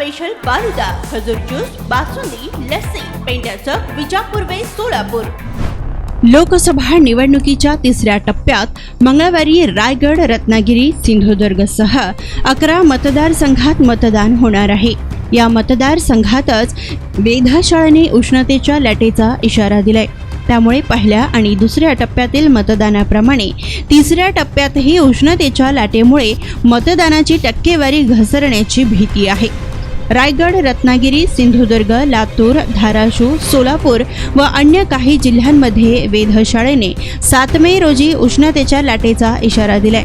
Special falooda, खजूर juice, basundi, lassi, पेंढा चौक, Vijapur waste, Solapur. Lok Sabha निवडणुकीच्या तिसऱ्या टप्प्यात मंगळवारी रायगड, रत्नागिरी, सिंधुदुर्गसह 11 मतदारसंघात मतदान होणार आहे। या मतदारसंघातच वेधशाळेने उष्णतेच्या लाटेचा इशारा दिलाय। त्यामुळे पहिल्या आणि दुसऱ्या टप्प्यातील मतदानाप्रमाणे तिसऱ्या टप्प्यातही उष्णतेच्या लाटेमुळे मतदानाची टक्केवारी घसरण्याची भीती आहे। रायगड, रत्नागिरी, सिंधुदुर्ग, लातूर, धाराशिव, सोलापूर व अन्य काही जिल्ह्यांमध्ये वेधशाळेने 7 मे रोजी उष्णतेच्या लाटेचा इशारा दिलाय।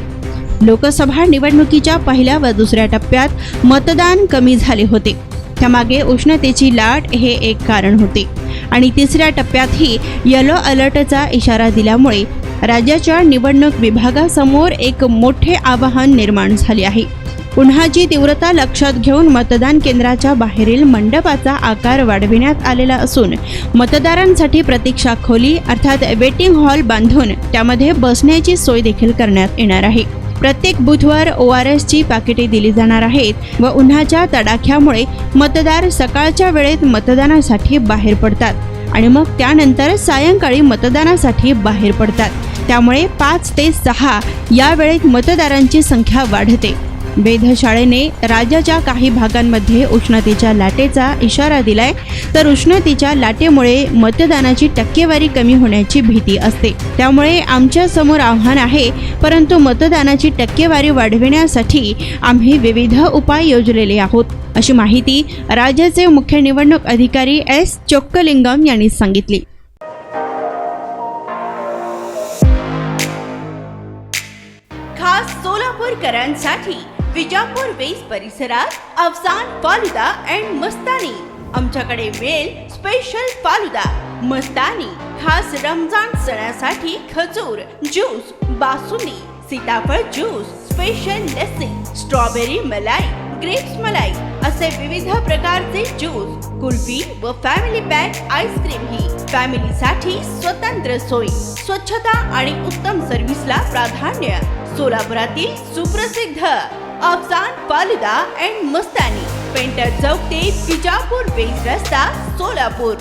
लोकसभा निवडणुकीच्या पहिल्या व दुसऱ्या टप्प्यात मतदान कमी झाले होते, त्यामागे उष्णतेची लाट हे एक कारण होते आणि तिसऱ्या टप्प्यातही येलो अलर्टचा इशारा दिल्यामुळे राज्याच्या निवडणूक विभागासमोर एक मोठे आव्हान निर्माण झाले आहे। उन्हाची तीव्रता लक्षात घेऊन मतदान केंद्राच्या बाहेरील मंडपाचा आकार वाढविण्यात आलेला असून मतदारांसाठी प्रतीक्षा खोली अर्थात वेटिंग हॉल बांधून त्यामध्ये बसण्याची सोय देखील करण्यात येणार आहे। प्रत्येक बूथवर ORSची पाकिटे दिली जाणार आहेत व उन्हाच्या तडाख्यामुळे मतदार सकाळच्या वेळेत मतदानासाठी बाहेर पडतात आणि मग त्यानंतर सायंकाळी मतदानासाठी बाहेर पडतात। त्यामुळे 5 ते 6 या वेळेत मतदारांची संख्या वाढते। वेधशाळेने राज्याच्या काही भागांमध्ये उष्णतेच्या लाटेचा इशारा दिलाय, तर उष्णतेच्या लाटेमुळे मतदानाची टक्केवारी कमी होण्याची भीती असते। त्यामुळे आमच्या समोर आव्हान आहे, परंतु मतदानाची टक्केवारी वाढविण्यासाठी आम्ही विविध उपाय योजलेले आहोत, अशी माहिती राज्याचे मुख्य निवडणूक अधिकारी S. चोक्कलिंगम यांनी सांगितली। खास सोलापूरकरांसाठी विजापूर वेस्ट परिसरात अफसान फालुदा अँड मस्तानी। आमच्याकडे मिळेल स्पेशल फालुदा, मस्तानी, खास रमजान सणासाठी खजूर ज्यूस, बासुंदी, सीताफळ ज्यूस, स्पेशल लस्सी, स्ट्रॉबेरी मलाई, ग्रेप्स मलाई असे विविध प्रकारचे ज्यूस, कुल्फी व फॅमिली पॅक आईस्क्रीम ही फॅमिलीसाठी स्वतंत्र सोय, स्वच्छता आणि उत्तम सर्व्हिसला प्राधान्य। सोलापुरातील सुप्रसिद्ध Afsan falooda and Mastani, painter चौक ते विजापूर वेस्ट रस्ता, सोलापूर।